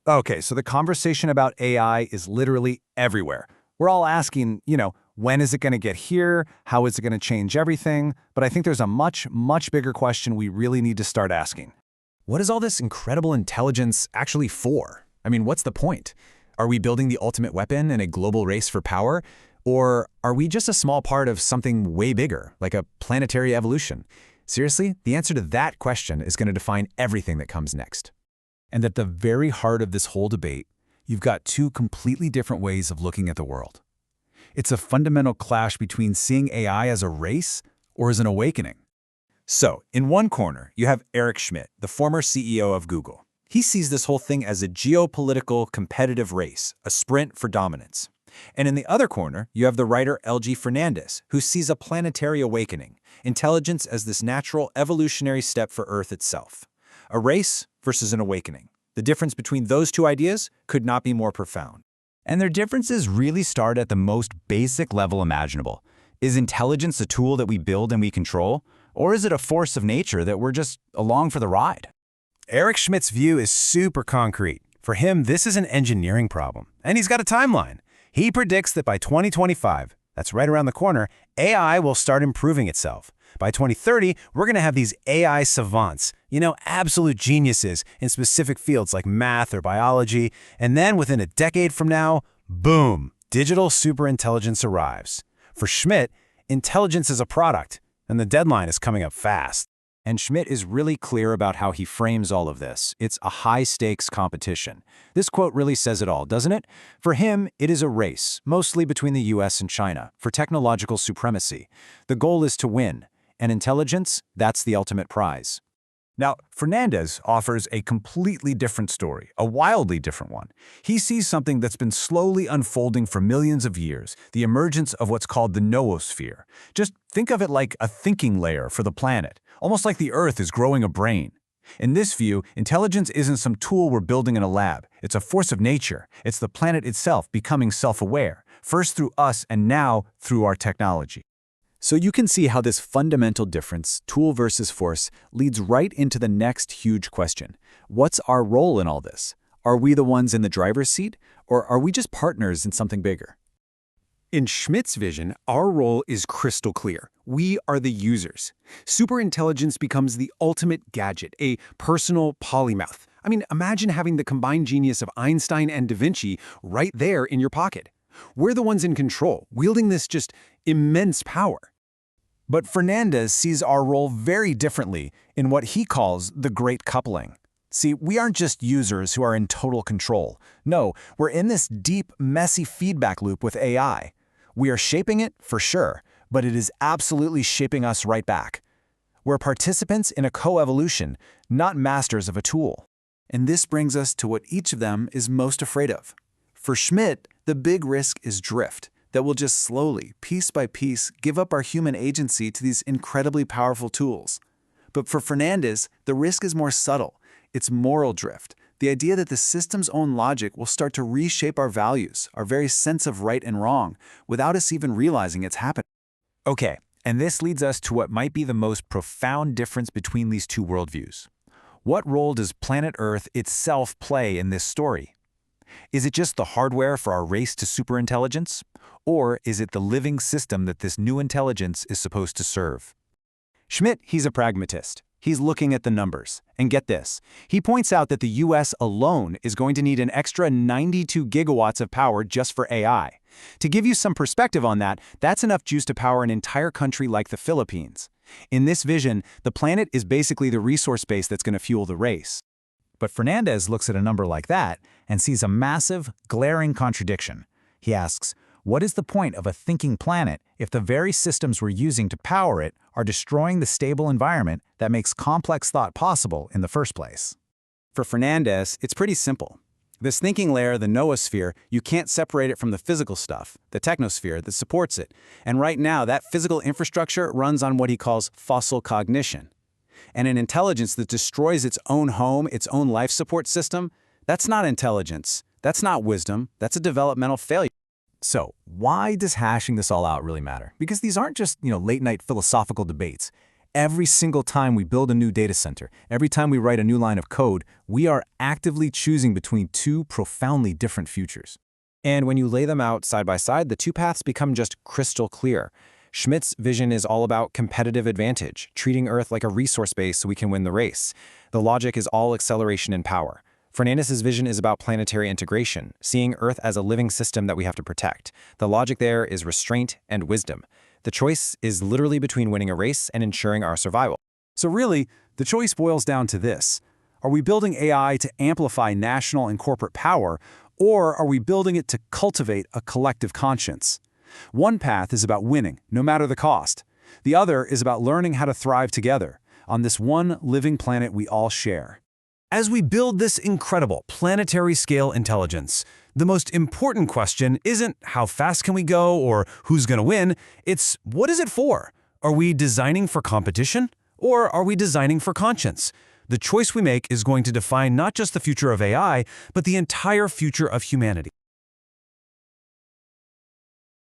Okay, so the conversation about AI is literally everywhere. We're all asking, when is it going to get here? How is it going to change everything? But I think there's a much, much bigger question we really need to start asking. What is all this incredible intelligence actually for? I mean, what's the point? Are we building the ultimate weapon in a global race for power? Or are we just a small part of something way bigger, like a planetary evolution? Seriously, the answer to that question is going to define everything that comes next. And at the very heart of this whole debate, you've got two completely different ways of looking at the world. It's a fundamental clash between seeing AI as a race or as an awakening. So, in one corner, you have Eric Schmidt, the former CEO of Google. He sees this whole thing as a geopolitical competitive race, a sprint for dominance. And in the other corner, you have the writer L.G. Fernandez, who sees a planetary awakening, intelligence as this natural evolutionary step for Earth itself. A race versus an awakening. The difference between those two ideas could not be more profound. And their differences really start at the most basic level imaginable. Is intelligence a tool that we build and we control? Or is it a force of nature that we're just along for the ride? Eric Schmidt's view is super concrete. For him, this is an engineering problem, and he's got a timeline. He predicts that by 2025, that's right around the corner, AI will start improving itself. By 2030, we're going to have these AI savants, absolute geniuses in specific fields like math or biology, and then within a decade from now, boom, digital superintelligence arrives. For Schmidt, intelligence is a product, and the deadline is coming up fast. And Schmidt is really clear about how he frames all of this. It's a high-stakes competition. This quote really says it all, doesn't it? For him, it is a race, mostly between the US and China, for technological supremacy. The goal is to win, and intelligence, that's the ultimate prize. Now, Fernandez offers a completely different story, a wildly different one. He sees something that's been slowly unfolding for millions of years, the emergence of what's called the Noosphere. Just think of it like a thinking layer for the planet, almost like the Earth is growing a brain. In this view, intelligence isn't some tool we're building in a lab. It's a force of nature. It's the planet itself becoming self-aware, first through us and now through our technology. So you can see how this fundamental difference, tool versus force, leads right into the next huge question. What's our role in all this? Are we the ones in the driver's seat, or are we just partners in something bigger? In Schmidt's vision, our role is crystal clear. We are the users. Superintelligence becomes the ultimate gadget, a personal polymath. I mean, imagine having the combined genius of Einstein and Da Vinci right there in your pocket. We're the ones in control, wielding this just immense power. But Fernandez sees our role very differently in what he calls the great coupling. See, we aren't just users who are in total control. No, we're in this deep, messy feedback loop with AI. We are shaping it, for sure, but it is absolutely shaping us right back. We're participants in a co-evolution, not masters of a tool. And this brings us to what each of them is most afraid of. For Schmidt, the big risk is drift, that will just slowly, piece by piece, give up our human agency to these incredibly powerful tools. But for Fernandez, the risk is more subtle. It's moral drift, the idea that the system's own logic will start to reshape our values, our very sense of right and wrong, without us even realizing it's happening. Okay, and this leads us to what might be the most profound difference between these two worldviews. What role does planet Earth itself play in this story? Is it just the hardware for our race to superintelligence? Or is it the living system that this new intelligence is supposed to serve? Schmidt, he's a pragmatist. He's looking at the numbers. And get this, he points out that the US alone is going to need an extra 92 gigawatts of power just for AI. To give you some perspective on that, that's enough juice to power an entire country like the Philippines. In this vision, the planet is basically the resource base that's going to fuel the race. But Fernandez looks at a number like that and sees a massive, glaring contradiction. He asks, what is the point of a thinking planet if the very systems we're using to power it are destroying the stable environment that makes complex thought possible in the first place? For Fernandez, it's pretty simple. This thinking layer, the Noosphere, you can't separate it from the physical stuff, the technosphere that supports it. And right now, that physical infrastructure runs on what he calls fossil cognition. And an intelligence that destroys its own home, its own life support system, that's not intelligence. That's not wisdom. That's a developmental failure. So, why does hashing this all out really matter? Because these aren't just, late-night philosophical debates. every single time we build a new data center, every time we write a new line of code, we are actively choosing between two profoundly different futures. And when you lay them out side by side, the two paths become just crystal clear. Schmidt's vision is all about competitive advantage, treating Earth like a resource base so we can win the race. The logic is all acceleration and power. Fernandez's vision is about planetary integration, seeing Earth as a living system that we have to protect. The logic there is restraint and wisdom. The choice is literally between winning a race and ensuring our survival. So really, the choice boils down to this. Are we building AI to amplify national and corporate power, or are we building it to cultivate a collective conscience? One path is about winning, no matter the cost. The other is about learning how to thrive together on this one living planet we all share. As we build this incredible planetary-scale intelligence, the most important question isn't how fast can we go or who's going to win, it's what is it for? Are we designing for competition or are we designing for conscience? The choice we make is going to define not just the future of AI, but the entire future of humanity.